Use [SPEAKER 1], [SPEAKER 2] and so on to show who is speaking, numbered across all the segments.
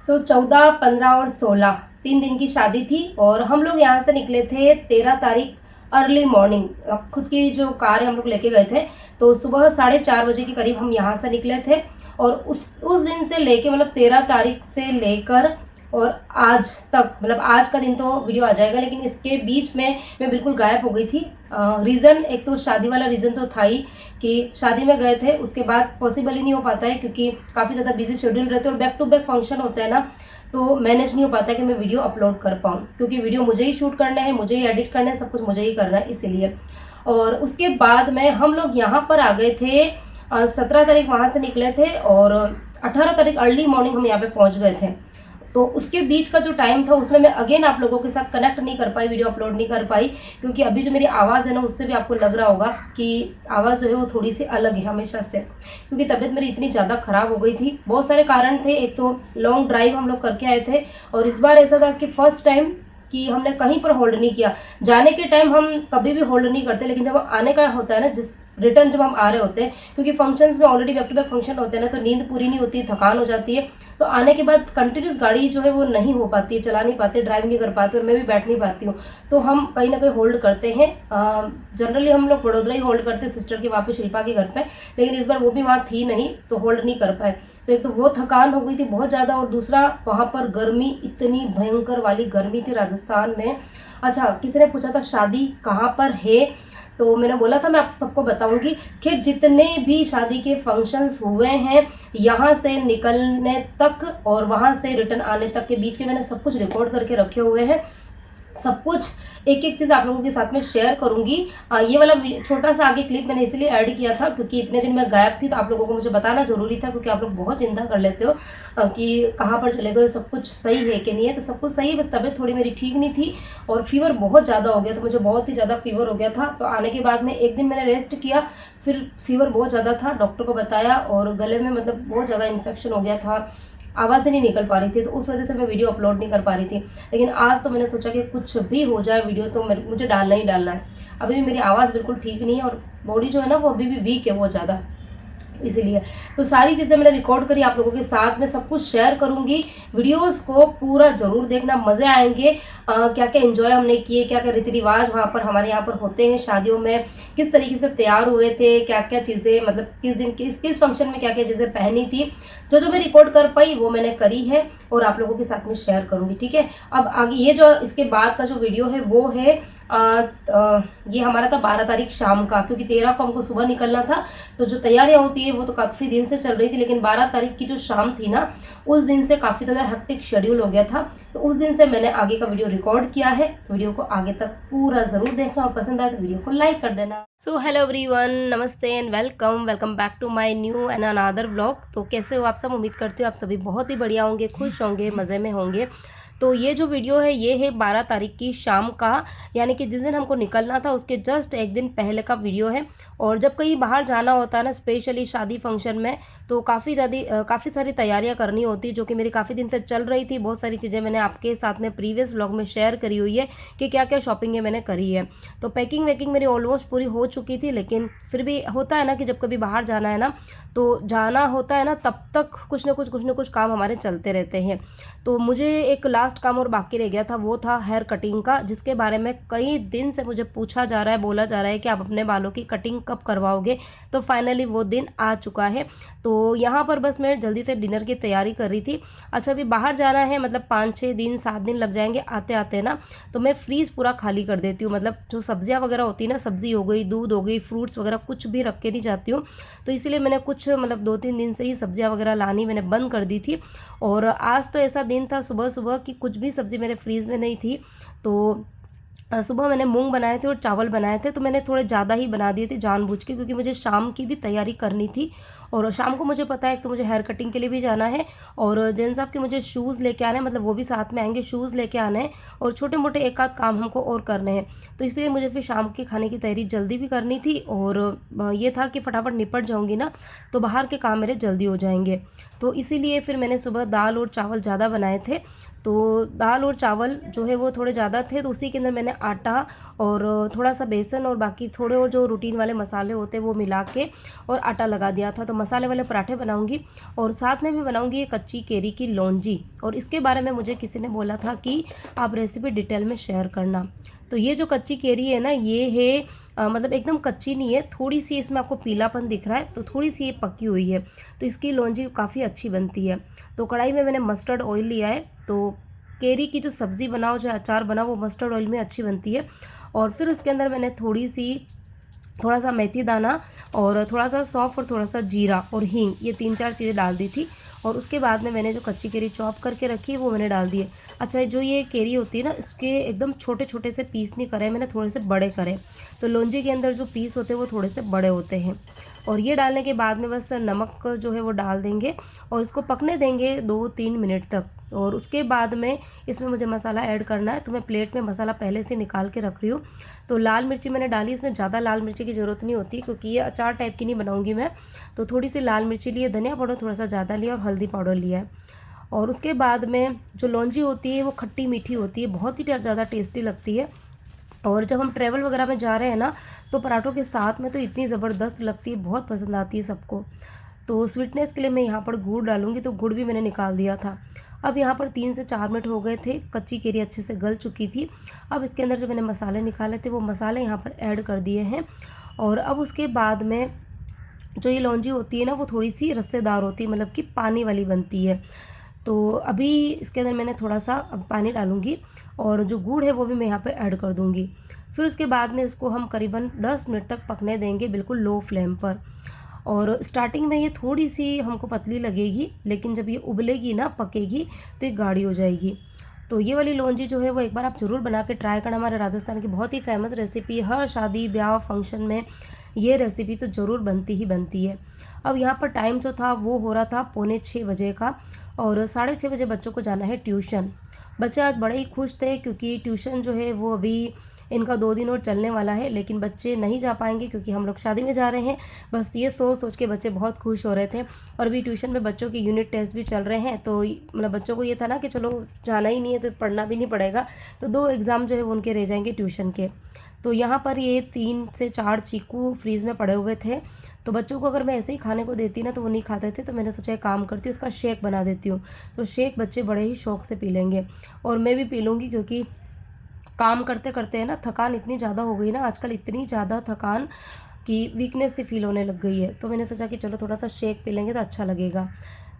[SPEAKER 1] 14, 15 और 16 3 दिन की शादी थी और हम लोग यहाँ से निकले थे 13 तारीख अर्ली मॉर्निंग। खुद की जो कार है हम लोग लेके गए थे, तो सुबह 4:30 बजे के करीब हम यहाँ से निकले थे। और उस दिन से लेके मतलब 13 तारीख से लेकर और आज तक, मतलब आज का दिन तो वीडियो आ जाएगा, लेकिन इसके बीच में मैं बिल्कुल गायब हो गई थी। रीज़न एक तो शादी वाला रीज़न तो था ही कि शादी में गए थे, उसके बाद पॉसिबल ही नहीं हो पाता है क्योंकि काफ़ी ज़्यादा बिजी शेड्यूल रहते हैं और बैक टू बैक फंक्शन होता है ना, तो मैनेज नहीं हो पाता कि मैं वीडियो अपलोड कर पाऊँ, क्योंकि वीडियो मुझे ही शूट करना है, मुझे ही एडिट करना है, सब कुछ मुझे ही करना है इसीलिए। और उसके बाद में हम लोग यहाँ पर आ गए थे, 17 तारीख वहाँ से निकले थे और 18 तारीख अर्ली मॉर्निंग हम यहाँ पे पहुँच गए थे। तो उसके बीच का जो टाइम था उसमें मैं अगेन आप लोगों के साथ कनेक्ट नहीं कर पाई, वीडियो अपलोड नहीं कर पाई, क्योंकि अभी जो मेरी आवाज़ है ना उससे भी आपको लग रहा होगा कि आवाज़ जो है वो थोड़ी सी अलग है हमेशा से, क्योंकि तबीयत मेरी इतनी ज़्यादा ख़राब हो गई थी। बहुत सारे कारण थे, एक तो लॉन्ग ड्राइव हम लोग करके आए थे और इस बार ऐसा था कि फर्स्ट टाइम कि हमने कहीं पर होल्ड नहीं किया। जाने के टाइम हम कभी भी होल्ड नहीं करते, लेकिन जब आने का होता है ना, जिस रिटर्न जब हम आ रहे होते हैं, क्योंकि फंक्शंस में already back to back function होते हैं ना, तो नींद पूरी नहीं होती, थकान हो जाती है, तो आने के बाद कंटिन्यूस गाड़ी जो है वो नहीं हो पाती, चला नहीं पाते, ड्राइव नहीं कर पाते और मैं भी बैठ नहीं पाती हूँ, तो हम कहीं ना कहीं होल्ड करते हैं। जनरली हम लोग वडोदरा ही होल्ड करते हैं सिस्टर के वहाँ पे, शिल्पा के घर पे, लेकिन इस बार वो भी वहाँ थी नहीं तो होल्ड नहीं कर पाए। तो एक तो वो थकान हो गई थी बहुत ज़्यादा, और दूसरा वहाँ पर गर्मी, इतनी भयंकर वाली गर्मी थी राजस्थान में। अच्छा, किसी ने पूछा था शादी कहाँ पर है, तो मैंने बोला था मैं आप सबको बताऊंगी कि जितने भी शादी के फंक्शंस हुए हैं यहाँ से निकलने तक और वहाँ से रिटर्न आने तक के बीच के मैंने सब कुछ रिकॉर्ड करके रखे हुए हैं। सब कुछ एक एक चीज़ आप लोगों के साथ में शेयर करूंगी। ये वाला छोटा सा आगे क्लिप मैंने इसलिए ऐड किया था क्योंकि इतने दिन मैं गायब थी, तो आप लोगों को मुझे बताना जरूरी था, क्योंकि आप लोग बहुत चिंता कर लेते हो कि कहाँ पर चले गए, सब कुछ सही है कि नहीं है। तो सब कुछ सही है, बस तबीयत थोड़ी मेरी ठीक नहीं थी और फीवर बहुत ज़्यादा हो गया, तो मुझे बहुत ही ज़्यादा फीवर हो गया था। तो आने के बाद में एक दिन मैंने रेस्ट किया, फिर फीवर बहुत ज़्यादा था, डॉक्टर को बताया और गले में मतलब बहुत ज़्यादा इन्फेक्शन हो गया था, आवाज़ नहीं निकल पा रही थी, तो उस वजह से मैं वीडियो अपलोड नहीं कर पा रही थी। लेकिन आज तो मैंने सोचा कि कुछ भी हो जाए वीडियो तो मुझे डालना ही डालना है। अभी भी मेरी आवाज़ बिल्कुल ठीक नहीं है और बॉडी जो है ना वो अभी भी वीक है बहुत ज़्यादा, इसीलिए तो सारी चीज़ें मैंने रिकॉर्ड करी, आप लोगों के साथ में सब कुछ शेयर करूंगी। वीडियोस को पूरा जरूर देखना, मज़े आएंगे। क्या क्या एंजॉय हमने किए, क्या क्या रीति रिवाज वहाँ पर हमारे यहाँ पर होते हैं शादियों में, किस तरीके से तैयार हुए थे, क्या क्या चीज़ें, मतलब किस दिन किस फंक्शन में क्या क्या चीज़ें पहनी थी, जो जो मैं रिकॉर्ड कर पाई वो मैंने करी है और आप लोगों के साथ में शेयर करूंगी। ठीक है, अब आगे ये जो इसके बाद का जो वीडियो है वो है ये हमारा था 12 तारीख शाम का, क्योंकि 13 को हमको सुबह निकलना था, तो जो तैयारियां होती है वो तो काफ़ी दिन से चल रही थी, लेकिन 12 तारीख की जो शाम थी ना उस दिन से काफ़ी ज़्यादा हेक्टिक शेड्यूल हो गया था, तो उस दिन से मैंने आगे का वीडियो रिकॉर्ड किया है। तो वीडियो को आगे तक पूरा ज़रूर देखना और पसंद आए तो वीडियो को लाइक कर देना। सो हेलो एवरीवन, नमस्ते and welcome back to my new and another vlog. तो कैसे हो आप सब? उम्मीद करती हो आप सभी बहुत ही बढ़िया होंगे, खुश होंगे, मज़े में होंगे। तो ये जो वीडियो है ये है 12 तारीख की शाम का, यानी कि जिस दिन हमको निकलना था उसके जस्ट एक दिन पहले का वीडियो है। और जब कहीं बाहर जाना होता है ना, स्पेशली शादी फंक्शन में, तो काफ़ी सारी तैयारियां करनी होती है, जो कि मेरी काफ़ी दिन से चल रही थी। बहुत सारी चीज़ें मैंने आपके साथ में प्रीवियस व्लॉग में शेयर करी हुई है कि क्या क्या शॉपिंग है मैंने करी है। तो पैकिंग वैकिंग मेरी ऑलमोस्ट पूरी हो चुकी थी, लेकिन फिर भी होता है ना कि जब कभी बाहर जाना है ना, तो जाना होता है ना, तब तक कुछ ना कुछ काम हमारे चलते रहते हैं। तो मुझे एक लास्ट काम और बाकी रह गया था, वो था हेयर कटिंग का, जिसके बारे में कई दिन से मुझे पूछा जा रहा है, बोला जा रहा है कि आप अपने बालों की कटिंग कब करवाओगे। तो फाइनली वो दिन आ चुका है। तो यहाँ पर बस मैं जल्दी से डिनर की तैयारी कर रही थी। अच्छा, अभी बाहर जाना है, मतलब 5-6 दिन 7 दिन लग जाएंगे आते आते ना, तो मैं फ्रीज़ पूरा खाली कर देती हूँ। मतलब जो सब्जियाँ वगैरह होती है ना, सब्जी हो गई, दूध हो गई, फ्रूट्स वगैरह कुछ भी रख के नहीं जाती हूँ। तो इसीलिए मैंने कुछ मतलब 2-3 दिन से ही सब्जियाँ वगैरह लानी मैंने बंद कर दी थी। और आज तो ऐसा दिन था सुबह सुबह कि कुछ भी सब्ज़ी मेरे फ्रीज़ में नहीं थी। तो सुबह मैंने मूंग बनाए थे और चावल बनाए थे, तो मैंने थोड़े ज़्यादा ही बना दिए थे जानबूझ के, क्योंकि मुझे शाम की भी तैयारी करनी थी। और शाम को मुझे पता है तो मुझे हेयर कटिंग के लिए भी जाना है, और जेंट्स साहब के मुझे शूज़ लेके आने हैं, मतलब वो भी साथ में आएंगे, शूज़ लेके आने हैं, और छोटे मोटे एक आध काम हमको और करने हैं। तो इसलिए मुझे फिर शाम के खाने की तैयारी जल्दी भी करनी थी, और ये था कि फटाफट निपट जाऊँगी ना तो बाहर के काम मेरे जल्दी हो जाएंगे। तो इसीलिए फिर मैंने सुबह दाल और चावल ज़्यादा बनाए थे। तो दाल और चावल जो है वो थोड़े ज़्यादा थे, तो उसी के अंदर मैंने आटा और थोड़ा सा बेसन और बाकी थोड़े और जो रूटीन वाले मसाले होते हैं वो मिला के और आटा लगा दिया था। तो मसाले वाले पराठे बनाऊंगी और साथ में भी बनाऊंगी ये कच्ची केरी की लौंजी। और इसके बारे में मुझे किसी ने बोला था कि आप रेसिपी डिटेल में शेयर करना। तो ये जो कच्ची केरी है ना, ये है मतलब एकदम कच्ची नहीं है, थोड़ी सी इसमें आपको पीलापन दिख रहा है, तो थोड़ी सी ये पकी हुई है, तो इसकी लौंजी काफ़ी अच्छी बनती है। तो कढ़ाई में मैंने मस्टर्ड ऑयल लिया है। तो केरी की जो सब्ज़ी बनाओ, जो अचार बनाओ, वो मस्टर्ड ऑयल में अच्छी बनती है। और फिर उसके अंदर मैंने थोड़ा सा मेथी दाना और थोड़ा सा सौंफ और थोड़ा सा जीरा और हींग, ये 3-4 चीज़ें डाल दी थी। और उसके बाद में मैंने जो कच्ची केरी चॉप करके रखी है वो मैंने डाल दी है। अच्छा, जो ये केरी होती है ना, इसके एकदम छोटे छोटे से पीस नहीं करे, मैंने थोड़े से बड़े करे। तो लौंजी के अंदर जो पीस होते हैं वो थोड़े से बड़े होते हैं। और ये डालने के बाद में बस नमक जो है वो डाल देंगे और इसको पकने देंगे 2-3 मिनट तक। और उसके बाद में इसमें मुझे मसाला ऐड करना है, तो मैं प्लेट में मसाला पहले से निकाल के रख रही हूँ। तो लाल मिर्ची मैंने डाली, इसमें ज़्यादा लाल मिर्ची की ज़रूरत नहीं होती क्योंकि ये अचार टाइप की नहीं बनाऊँगी मैं। तो थोड़ी सी लाल मिर्ची लिए, धनिया पाउडर थोड़ा सा ज़्यादा लिया और हल्दी पाउडर लिया है। और उसके बाद में जो लौंजी होती है वो खट्टी मीठी होती है, बहुत ही ज़्यादा टेस्टी लगती है। और जब हम ट्रैवल वगैरह में जा रहे हैं ना, तो पराठों के साथ में तो इतनी ज़बरदस्त लगती है, बहुत पसंद आती है सबको। तो स्वीटनेस के लिए मैं यहाँ पर गुड़ डालूँगी, तो गुड़ भी मैंने निकाल दिया था। अब यहाँ पर 3 से 4 मिनट हो गए थे, कच्ची केरी अच्छे से गल चुकी थी। अब इसके अंदर जो मैंने मसाले निकाले थे वो मसाले यहाँ पर ऐड कर दिए हैं। और अब उसके बाद में जो ये लौंजी होती है ना, वो थोड़ी सी रस्सेदार होती है, मतलब कि पानी वाली बनती है। तो अभी इसके अंदर मैंने थोड़ा सा पानी डालूँगी और जो गुड़ है वो भी मैं यहाँ पे ऐड कर दूँगी। फिर उसके बाद में इसको हम करीबन 10 मिनट तक पकने देंगे, बिल्कुल लो फ्लेम पर। और स्टार्टिंग में ये थोड़ी सी हमको पतली लगेगी, लेकिन जब ये उबलेगी ना, पकेगी, तो ये गाढ़ी हो जाएगी। तो ये वाली लौंजी जो है वो एक बार आप ज़रूर बना के ट्राई करना। हमारे राजस्थान की बहुत ही फेमस रेसिपी है, हर शादी ब्याह फंक्शन में ये रेसिपी तो ज़रूर बनती ही बनती है। अब यहाँ पर टाइम जो था वो हो रहा था 5:45 बजे का, और 6:30 बजे बच्चों को जाना है ट्यूशन। बच्चे आज बड़े ही खुश थे क्योंकि ट्यूशन जो है वो अभी इनका 2 दिन और चलने वाला है, लेकिन बच्चे नहीं जा पाएंगे क्योंकि हम लोग शादी में जा रहे हैं। बस ये सोच सोच के बच्चे बहुत खुश हो रहे थे। और अभी ट्यूशन में बच्चों के यूनिट टेस्ट भी चल रहे हैं, तो मतलब बच्चों को ये था ना कि चलो जाना ही नहीं है तो पढ़ना भी नहीं पड़ेगा, तो 2 एग्ज़ाम जो है वो उनके रह जाएंगे ट्यूशन के। तो यहाँ पर ये 3 से 4 चीकू फ्रीज़ में पड़े हुए थे, तो बच्चों को अगर मैं ऐसे ही खाने को देती ना तो वो नहीं खाते थे, तो मैंने सोचा एक काम करती हूँ, उसका शेक बना देती हूँ। तो शेक बच्चे बड़े ही शौक से पी लेंगे और मैं भी पी लूँगी, क्योंकि काम करते करते है ना थकान इतनी ज़्यादा हो गई ना आजकल, इतनी ज़्यादा थकान कि वीकनेस से फील होने लग गई है। तो मैंने सोचा कि चलो थोड़ा सा शेक पी लेंगे तो अच्छा लगेगा।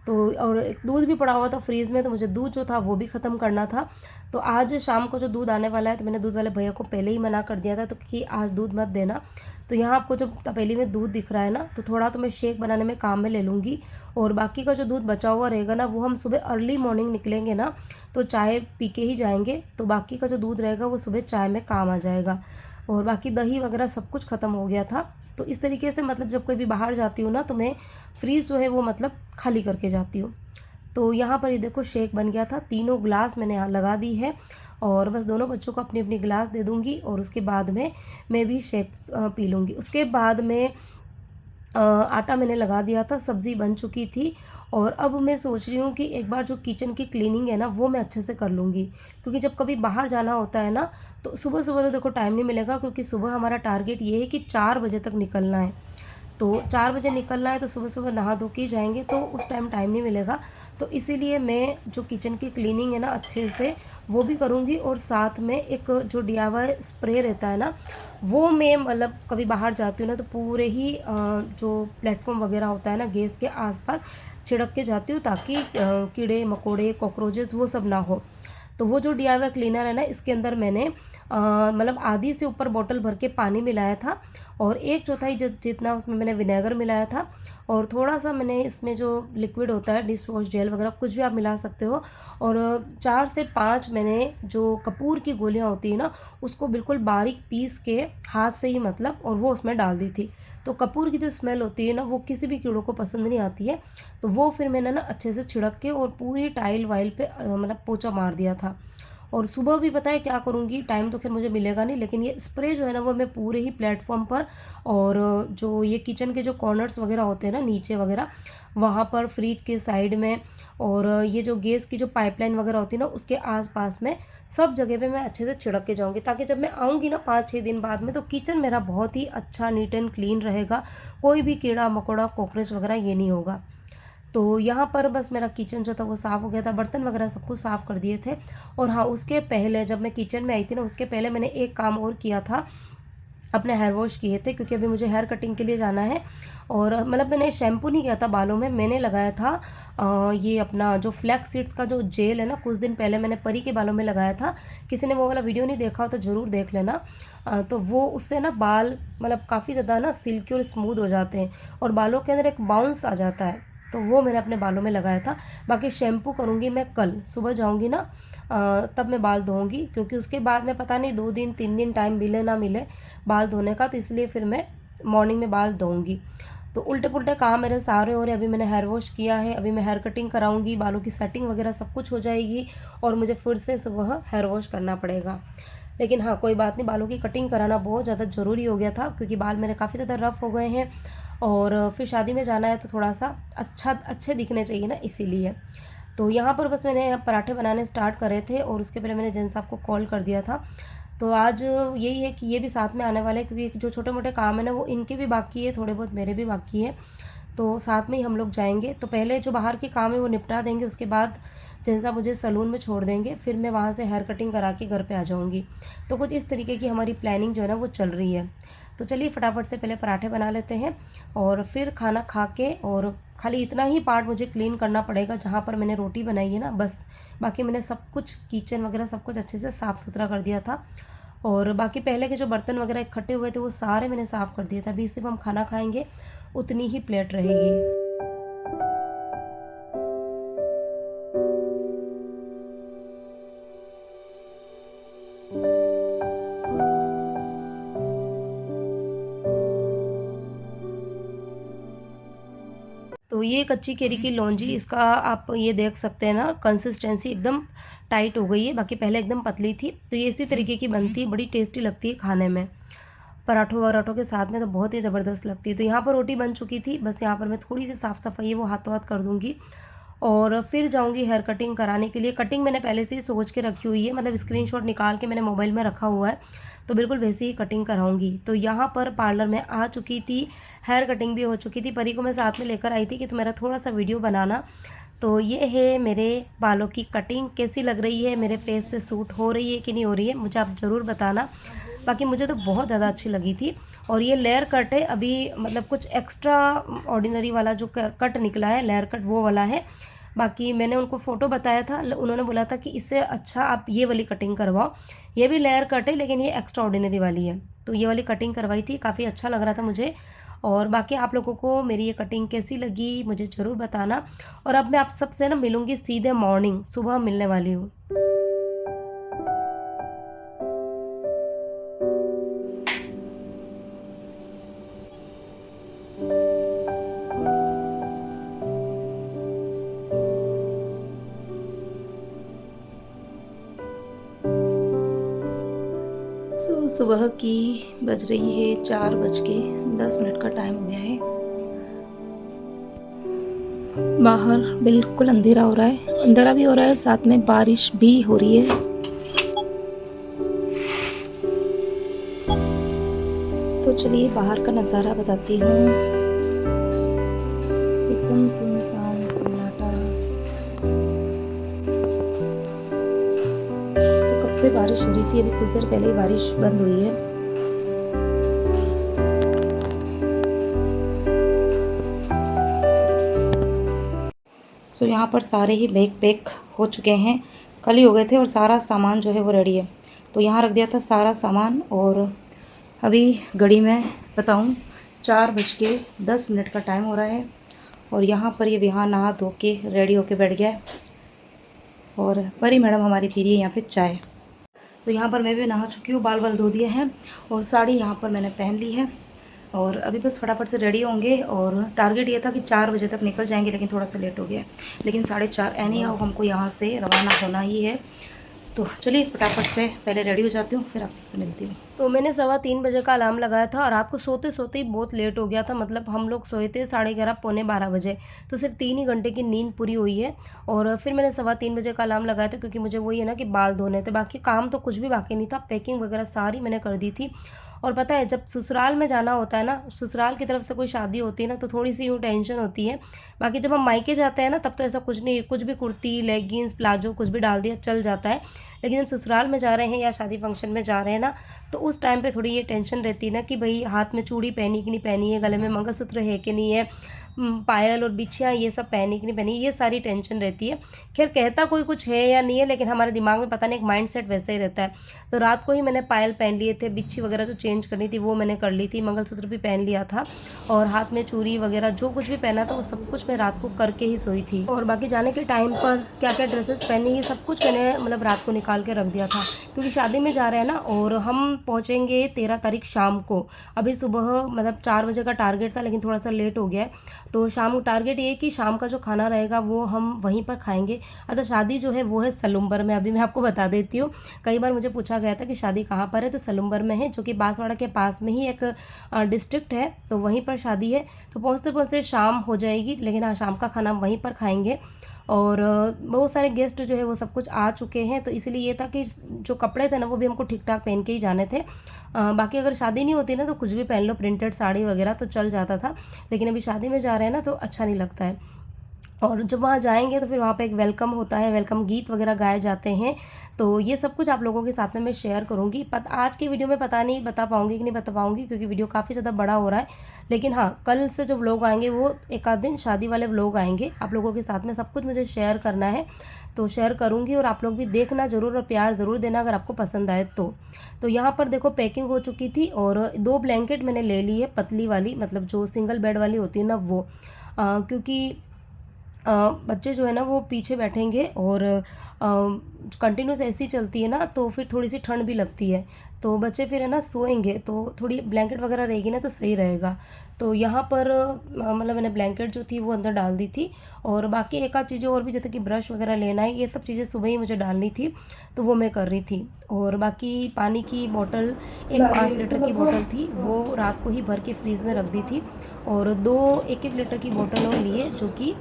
[SPEAKER 1] तो और एक दूध भी पड़ा हुआ था फ्रीज़ में, तो मुझे दूध जो था वो भी ख़त्म करना था। तो आज शाम को जो दूध आने वाला है, तो मैंने दूध वाले भैया को पहले ही मना कर दिया था तो कि आज दूध मत देना। तो यहाँ आपको जो तपेली में दूध दिख रहा है ना, तो थोड़ा तो मैं शेक बनाने में काम में ले लूँगी, और बाकी का जो दूध बचा हुआ रहेगा ना, वो हम सुबह अर्ली मॉर्निंग निकलेंगे ना तो चाय पी के ही जाएंगे, तो बाकी का जो दूध रहेगा वो सुबह चाय में काम आ जाएगा। और बाकी दही वगैरह सब कुछ ख़त्म हो गया था। तो इस तरीके से मतलब जब कोई भी बाहर जाती हूँ ना, तो मैं फ्रीज़ जो है वो मतलब खाली करके जाती हूँ। तो यहाँ पर ये देखो शेक बन गया था, 3 ग्लास मैंने यहाँ लगा दी है, और बस दोनों बच्चों को अपनी अपनी गिलास दे दूँगी और उसके बाद में मैं भी शेक पी लूँगी। उसके बाद में आटा मैंने लगा दिया था, सब्ज़ी बन चुकी थी। और अब मैं सोच रही हूँ कि एक बार जो किचन की क्लीनिंग है ना वो मैं अच्छे से कर लूँगी, क्योंकि जब कभी बाहर जाना होता है ना, तो सुबह सुबह तो देखो टाइम नहीं मिलेगा, क्योंकि सुबह हमारा टारगेट ये है कि 4 बजे तक निकलना है। तो 4 बजे निकलना है, तो सुबह सुबह नहा धो के जाएंगे, तो उस टाइम नहीं मिलेगा। तो इसीलिए मैं जो किचन की क्लीनिंग है ना अच्छे से वो भी करूँगी, और साथ में एक जो DIY स्प्रे रहता है ना, वो मैं मतलब कभी बाहर जाती हूँ ना तो पूरे ही जो प्लेटफॉर्म वगैरह होता है ना गैस के आसपास छिड़क के जाती हूँ, ताकि कीड़े मकोड़े कॉकरोचेस वो सब ना हो। तो वो जो DIY क्लीनर है ना, इसके अंदर मैंने मतलब आधी से ऊपर बोतल भर के पानी मिलाया था, और 1/4 जितना उसमें मैंने विनेगर मिलाया था, और थोड़ा सा मैंने इसमें जो लिक्विड होता है डिश वॉश जेल वगैरह कुछ भी आप मिला सकते हो, और 4 से 5 मैंने जो कपूर की गोलियां होती है ना, उसको बिल्कुल बारीक पीस के हाथ से ही मतलब, और वो उसमें डाल दी थी। तो कपूर की जो स्मेल होती है ना वो किसी भी कीड़ों को पसंद नहीं आती है। तो वो फिर मैंने ना अच्छे से छिड़क के और पूरी टाइल वाइल पे मतलब पोंछा मार दिया था। और सुबह भी पता है क्या करूँगी, टाइम तो खैर मुझे मिलेगा नहीं, लेकिन ये स्प्रे जो है ना वो मैं पूरे ही प्लेटफॉर्म पर और जो ये किचन के जो कॉर्नर्स वगैरह होते हैं ना नीचे वगैरह, वहाँ पर फ्रिज के साइड में और ये जो गैस की जो पाइपलाइन वगैरह होती है ना उसके आसपास में सब जगह पे मैं अच्छे से छिड़क के जाऊँगी, ताकि जब मैं आऊँगी ना 5-6 दिन बाद में तो किचन मेरा बहुत ही अच्छा नीट एंड क्लीन रहेगा, कोई भी कीड़ा मकोड़ा कॉकरोच वगैरह ये नहीं होगा। तो यहाँ पर बस मेरा किचन जो था वो साफ़ हो गया था, बर्तन वगैरह सब कुछ साफ़ कर दिए थे। और हाँ, उसके पहले जब मैं किचन में आई थी ना उसके पहले मैंने एक काम और किया था, अपने हेयर वॉश किए थे, क्योंकि अभी मुझे हेयर कटिंग के लिए जाना है। और मतलब मैंने शैम्पू नहीं किया था बालों में, मैंने लगाया था ये अपना जो फ्लैक्स सीड्स का जो जेल है ना, कुछ दिन पहले मैंने परी के बालों में लगाया था। किसी ने वो वाला वीडियो नहीं देखा हो तो ज़रूर देख लेना। तो वो उससे ना बाल मतलब काफ़ी ज़्यादा ना सिल्की और स्मूथ हो जाते हैं और बालों के अंदर एक बाउंस आ जाता है, तो वो मैंने अपने बालों में लगाया था। बाकी शैम्पू करूँगी मैं कल सुबह, जाऊँगी ना तब मैं बाल धोऊँगी, क्योंकि उसके बाद में पता नहीं 2 दिन 3 दिन टाइम मिले ना मिले बाल धोने का, तो इसलिए फिर मैं मॉर्निंग में बाल धोऊँगी। तो उल्टे पुल्टे काम मेरे सारे हो रहे हैं। अभी मैंने हेयर वॉश किया है, अभी मैं हेयर कटिंग कराऊँगी, बालों की सेटिंग वगैरह सब कुछ हो जाएगी और मुझे फिर से सुबह हेयर वॉश करना पड़ेगा। लेकिन हाँ, कोई बात नहीं, बालों की कटिंग कराना बहुत ज़्यादा ज़रूरी हो गया था, क्योंकि बाल मेरे काफ़ी ज़्यादा रफ़ हो गए हैं और फिर शादी में जाना है तो थोड़ा-सा अच्छे दिखने चाहिए ना, इसीलिए। तो यहाँ पर बस मैंने पराठे बनाने स्टार्ट करे थे और उसके पहले मैंने जेन साहब को कॉल कर दिया था। तो आज यही है कि ये भी साथ में आने वाले हैं, क्योंकि जो छोटे-मोटे काम है ना वो इनके भी बाकी है, थोड़े बहुत मेरे भी बाकी है। तो साथ में ही हम लोग जाएँगे। तो पहले जो बाहर के काम है वो निपटा देंगे, उसके बाद जेन साहब मुझे सैलून में छोड़ देंगे, फिर मैं वहाँ से हेयर कटिंग करा के घर पे आ जाऊँगी। तो कुछ इस तरीके की हमारी प्लानिंग जो है ना वो चल रही है। तो चलिए फटाफट से पहले पराठे बना लेते हैं और फिर खाना खा के, और खाली इतना ही पार्ट मुझे क्लीन करना पड़ेगा जहाँ पर मैंने रोटी बनाई है ना, बस। बाकी मैंने सब कुछ किचन वगैरह सब कुछ अच्छे से साफ़ सुथरा कर दिया था और बाकी पहले के जो बर्तन वगैरह इकट्ठे हुए थे वो सारे मैंने साफ़ कर दिए थे। अभी सिर्फ हम खाना खाएँगे, उतनी ही प्लेट रहेगी। तो ये कच्ची केरी की लौंजी, इसका आप ये देख सकते हैं ना, कंसिस्टेंसी एकदम टाइट हो गई है, बाकी पहले एकदम पतली थी। तो ये इसी तरीके की बनती है, बड़ी टेस्टी लगती है खाने में, पराठों वराठों के साथ में तो बहुत ही ज़बरदस्त लगती है। तो यहाँ पर रोटी बन चुकी थी, बस यहाँ पर मैं थोड़ी सी साफ़ सफाई है वो हाथों हाथ कर दूँगी और फिर जाऊँगी हेयर कटिंग कराने के लिए। कटिंग मैंने पहले से ही सोच के रखी हुई है, मतलब स्क्रीनशॉट निकाल के मैंने मोबाइल में रखा हुआ है, तो बिल्कुल वैसे ही कटिंग कराऊँगी। तो यहाँ पर पार्लर में आ चुकी थी, हेयर कटिंग भी हो चुकी थी, परी को मैं साथ में लेकर आई थी कि तुम मेरा थोड़ा-सा वीडियो बनाना। तो ये है मेरे बालों की कटिंग, कैसी लग रही है, मेरे फेस पे सूट हो रही है कि नहीं हो रही है, मुझे आप ज़रूर बताना। बाकी मुझे तो बहुत ज़्यादा अच्छी लगी थी। और ये लेयर कट है, अभी मतलब कुछ एक्स्ट्रा ऑर्डिनरी वाला जो कट निकला है, लेयर कट वो वाला है। बाकी मैंने उनको फ़ोटो बताया था, उन्होंने बोला था कि इससे अच्छा आप ये वाली कटिंग करवाओ। ये भी लेयर कट है लेकिन ये एक्स्ट्रा ऑर्डिनरी वाली है। तो ये वाली कटिंग करवाई थी, काफ़ी अच्छा लग रहा था मुझे। और बाकी आप लोगों को मेरी ये कटिंग कैसी लगी मुझे ज़रूर बताना। और अब मैं आप सबसे ना मिलूँगी सीधे मॉर्निंग, सुबह मिलने वाली हूँ। सुबह की बज रही है 4:10 का टाइम हो गया है। बाहर बिल्कुल अंधेरा हो रहा है, अंधेरा भी हो रहा है, साथ में बारिश भी हो रही है। तो चलिए बाहर का नज़ारा बताती हूँ। एकदम सुनसान सन्नाटा। तो कब से बारिश हो रही थी, अभी कुछ देर पहले ही बारिश बंद हुई है। सो यहाँ पर सारे ही बैग पैक हो चुके हैं, कल ही हो गए थे और सारा सामान जो है वो रेडी है। तो यहाँ रख दिया था सारा सामान और अभी घड़ी में बताऊँ 4:10 का टाइम हो रहा है और यहाँ पर ये विहान नहा धो के रेडी होके बैठ गया है और परी मैडम हमारी पी रही है यहाँ पे चाय। तो यहाँ पर मैं भी नहा चुकी हूँ, बाल बाल धो दिए हैं और साड़ी यहाँ पर मैंने पहन ली है और अभी बस फटाफट से रेडी होंगे। और टारगेट ये था कि 4 बजे तक निकल जाएंगे, लेकिन थोड़ा सा लेट हो गया, लेकिन 4:30 एनी हाउ हमको यहाँ से रवाना होना ही है।
[SPEAKER 2] तो चलिए फटाफट से पहले रेडी हो जाती हूँ, फिर आप सबसे मिलती हूँ।
[SPEAKER 1] तो मैंने 3:15 का अलार्म लगाया था और रात को सोते सोते ही बहुत लेट हो गया था। मतलब हम लोग सोए थे 11:30 पौने 12 बजे, तो सिर्फ 3 ही घंटे की नींद पूरी हुई है। और फिर मैंने 3:15 का अलार्म लगाया था, क्योंकि मुझे वही है ना कि बाल धोने थे, बाकी काम तो कुछ भी बाकी नहीं था। पैकिंग वगैरह सारी मैंने कर दी थी। और पता है, जब ससुराल में जाना होता है ना, ससुराल की तरफ से कोई शादी होती है ना, तो थोड़ी सी यूँ टेंशन होती है। बाकी जब हम मायके जाते हैं ना, तब तो ऐसा कुछ नहीं, कुछ भी कुर्ती लेगिंग्स प्लाजो कुछ भी डाल दिया चल जाता है। लेकिन जब ससुराल में जा रहे हैं या शादी फंक्शन में जा रहे हैं ना, तो उस टाइम पे थोड़ी ये टेंशन रहती है ना कि भाई हाथ में चूड़ी पहनी कि नहीं पहनी है, गले में मंगलसूत्र है कि नहीं है, पायल और बिछियाँ ये सब पहनी कि नहीं पहनी, ये सारी टेंशन रहती है। खैर कहता कोई कुछ है या नहीं है, लेकिन हमारे दिमाग में पता नहीं एक माइंडसेट वैसे ही रहता है। तो रात को ही मैंने पायल पहन लिए थे, बिच्छी वगैरह जो चेंज करनी थी वो मैंने कर ली थी, मंगलसूत्र भी पहन लिया था, और हाथ में चूड़ी वगैरह जो कुछ भी पहना था वो सब कुछ मैं रात को करके ही सोई थी। और बाकी जाने के टाइम पर क्या क्या ड्रेसेस पहनी, ये सब कुछ मैंने मतलब रात को निकाल के रख दिया था, क्योंकि शादी में जा रहे हैं ना। और हम पहुँचेंगे 13 तारीख शाम को। अभी सुबह मतलब 4 बजे का टारगेट था, लेकिन थोड़ा सा लेट हो गया है। तो शाम टारगेट ये है कि शाम का जो खाना रहेगा वो हम वहीं पर खाएंगे। अच्छा, शादी जो है वो है सलुम्बर में। अभी मैं आपको बता देती हूँ, कई बार मुझे पूछा गया था कि शादी कहाँ पर है, तो सलुम्बर में है, जो कि बांसवाड़ा के पास में ही एक डिस्ट्रिक्ट है, तो वहीं पर शादी है। तो पहुँचते पहुँचते शाम हो जाएगी, लेकिन हाँ, शाम का खाना वहीं पर खाएंगे। और बहुत सारे गेस्ट जो है वो सब कुछ आ चुके हैं, तो इसलिए ये था कि जो कपड़े थे ना वो भी हमको ठीक ठाक पहन के ही जाने थे। बाकी अगर शादी नहीं होती ना तो कुछ भी पहन लो, प्रिंटेड साड़ी वगैरह तो चल जाता था, लेकिन अभी शादी में जा रहे हैं ना तो अच्छा नहीं लगता है। और जब वहाँ जाएंगे तो फिर वहाँ पे एक वेलकम होता है, वेलकम गीत वगैरह गाए जाते हैं। तो ये सब कुछ आप लोगों के साथ में मैं शेयर करूँगी। आज की वीडियो में पता नहीं बता पाऊँगी कि नहीं बता पाऊँगी, क्योंकि वीडियो काफ़ी ज़्यादा बड़ा हो रहा है। लेकिन हाँ, कल से जो व्लॉग आएंगे वो एक आध दिन शादी वाले व्लॉग आएंगे, आप लोगों के साथ में सब कुछ मुझे शेयर करना है, तो शेयर करूँगी। और आप लोग भी देखना ज़रूर और प्यार ज़रूर देना अगर आपको पसंद आए तो यहाँ पर देखो पैकिंग हो चुकी थी, और 2 ब्लैंकेट मैंने ले ली है, पतली वाली, मतलब जो सिंगल बेड वाली होती है ना वो, क्योंकि बच्चे जो है ना वो पीछे बैठेंगे, और कंटिन्यूस ऐसी चलती है ना तो फिर थोड़ी सी ठंड भी लगती है, तो बच्चे फिर है ना सोएंगे, तो थोड़ी ब्लैंकेट वगैरह रहेगी ना तो सही रहेगा। तो यहाँ पर मतलब मैंने ब्लैंकेट जो थी वो अंदर डाल दी थी, और बाकी एक आध चीज़ें और भी, जैसे कि ब्रश वगैरह लेना है, ये सब चीज़ें सुबह ही मुझे डालनी थी, तो वो मैं कर रही थी। और बाकी पानी की बोतल, एक 5 लीटर की बोतल थी, वो रात को ही भर के फ्रीज़ में रख दी थी, और 2 1-1 लीटर की बोतल और लिए, जो कि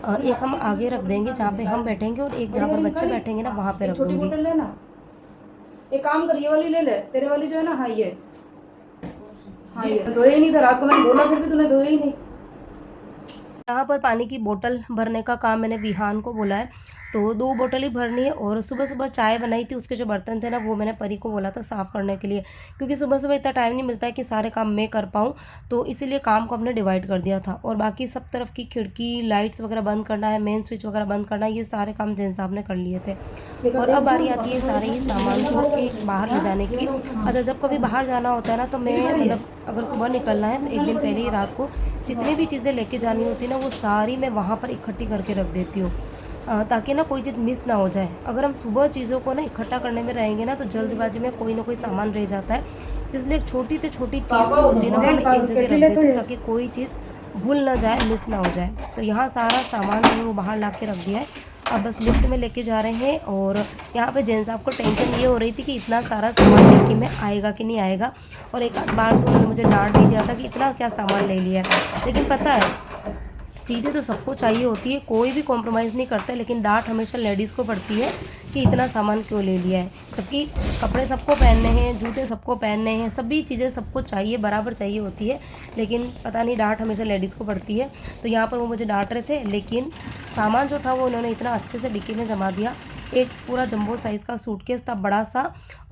[SPEAKER 1] एक हम आगे रख देंगे जहाँ पे हम बैठेंगे, और एक जहाँ पर बच्चे बैठेंगे ना वहाँ पे रख दूँगी। बोतल लेना, एक काम कर, ये वाली ले ले, तेरे वाली जो है ना, हाँ ये धोए ही नहीं था रात को, मैंने बोला फिर भी तूने धोए ही नहीं। यहाँ पर पानी की बोतल भरने का काम मैंने विहान को बोला है, तो 2 बोतल ही भरनी है। और सुबह सुबह चाय बनाई थी, उसके जो बर्तन थे ना वो मैंने परी को बोला था साफ़ करने के लिए, क्योंकि सुबह सुबह इतना टाइम नहीं मिलता है कि सारे काम मैं कर पाऊँ, तो इसीलिए काम को हमने डिवाइड कर दिया था। और बाकी सब तरफ की खिड़की लाइट्स वगैरह बंद करना है, मेन स्विच वगैरह बंद करना है, ये सारे काम जेन साहब ने कर लिए थे। और अब बारी आती है सारे ही सामान को एक बाहर ले जाने की। अच्छा, जब कभी बाहर जाना होता है ना तो मैं मतलब अगर सुबह निकलना है तो एक दिन पहले ही रात को जितनी भी चीज़ें लेके जानी होती है ना वो सारी मैं वहाँ पर इकट्ठी करके रख देती हूँ, ताकि ना कोई चीज़ मिस ना हो जाए। अगर हम सुबह चीज़ों को ना इकट्ठा करने में रहेंगे ना तो जल्दबाजी में कोई ना कोई सामान रह जाता है, तो इसलिए एक छोटी से छोटी चीज़ भी होती है ना वो मैं एक जगह रख देती हूँ, ताकि कोई चीज़ भूल ना जाए, मिस ना हो जाए। तो यहाँ सारा सामान जो है वो बाहर ला के रख दिया है, अब बस लिफ्ट में लेके जा रहे हैं। और यहाँ पे जेंट्स साहब को टेंशन ये हो रही थी कि इतना सारा सामान लेके में आएगा कि नहीं आएगा, और एक आध बार तो उन्होंने मुझे डांट भी दिया था कि इतना क्या सामान ले लिया है। लेकिन पता है, चीज़ें तो सबको चाहिए होती है, कोई भी कॉम्प्रोमाइज़ नहीं करता है, लेकिन डांट हमेशा लेडीज़ को पड़ती है कि इतना सामान क्यों ले लिया है, जबकि कपड़े सबको पहनने हैं, जूते सबको पहनने हैं, सभी चीज़ें सबको चाहिए, बराबर चाहिए होती है, लेकिन पता नहीं डांट हमेशा लेडीज़ को पड़ती है। तो यहाँ पर वो मुझे डांट रहे थे, लेकिन सामान जो था वो उन्होंने इतना अच्छे से डिक्की में जमा दिया। एक पूरा जंबो साइज़ का सूटकेस था बड़ा सा,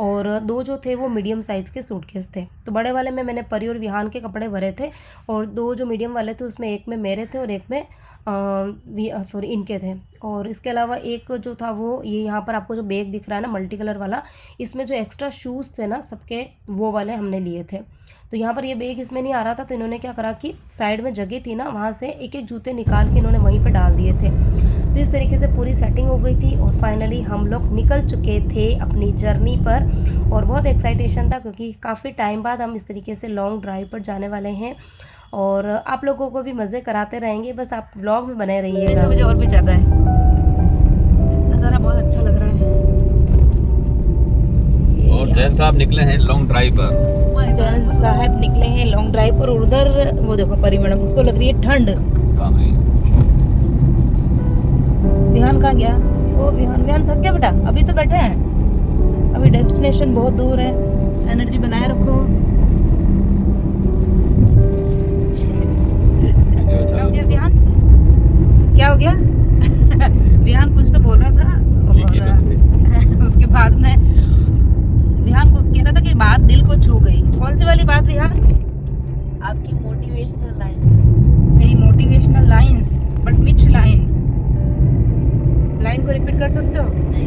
[SPEAKER 1] और 2 जो थे वो मीडियम साइज़ के सूटकेस थे। तो बड़े वाले में मैंने परी और विहान के कपड़े भरे थे, और 2 जो मीडियम वाले थे उसमें एक में मेरे थे और एक में सॉरी इनके थे। और इसके अलावा एक जो था वो ये यहाँ पर आपको जो बैग दिख रहा है ना मल्टी कलर वाला, इसमें जो एक्स्ट्रा शूज़ थे ना सबके, वो वाले हमने लिए थे। तो यहाँ पर ये बैग इसमें नहीं आ रहा था, तो इन्होंने क्या करा कि साइड में जगह थी ना, वहाँ से एक एक जूते निकाल के इन्होंने वहीं पर डाल दिए थे। तो इस तरीके से पूरी सेटिंग हो गई थी, और फाइनली हम लोग निकल चुके थे अपनी जर्नी पर। और बहुत एक्साइटेशन था, क्योंकि काफ़ी टाइम बाद हम इस तरीके से लॉन्ग ड्राइव पर जाने वाले हैं, और आप लोगों को भी मज़े कराते रहेंगे, बस आप व्लॉग में बने रहिएगा। मुझे और भी ज़्यादा है, नज़ारा बहुत अच्छा लग रहा है।
[SPEAKER 3] जैन साहब निकले हैं लॉन्ग ड्राइव पर।
[SPEAKER 2] जैन साहब निकले हैं लॉन्ग ड्राइव पर। उधर वो देखो परी मैडम, उसको लग रही है ठंड।
[SPEAKER 3] काम नहीं।
[SPEAKER 2] विहान कहाँ गया? ओ विहान, विहान थक गया बेटा? अभी तो बैठे हैं, अभी डेस्टिनेशन बहुत दूर है, एनर्जी बनाए रखो। क्या हो गया विहान? क्या हो गया? विहान कुछ तो बोल रहा था, वो बोल रहा उसके बाद में विहान को कह रहा था कि बात दिल को छू गई। कौन सी वाली बात विहान?
[SPEAKER 4] आपकी मोटिवेशनल लाइन्स।
[SPEAKER 2] मेरी motivational lines, but which line? Line को रिपीट कर सकते हो?
[SPEAKER 4] नहीं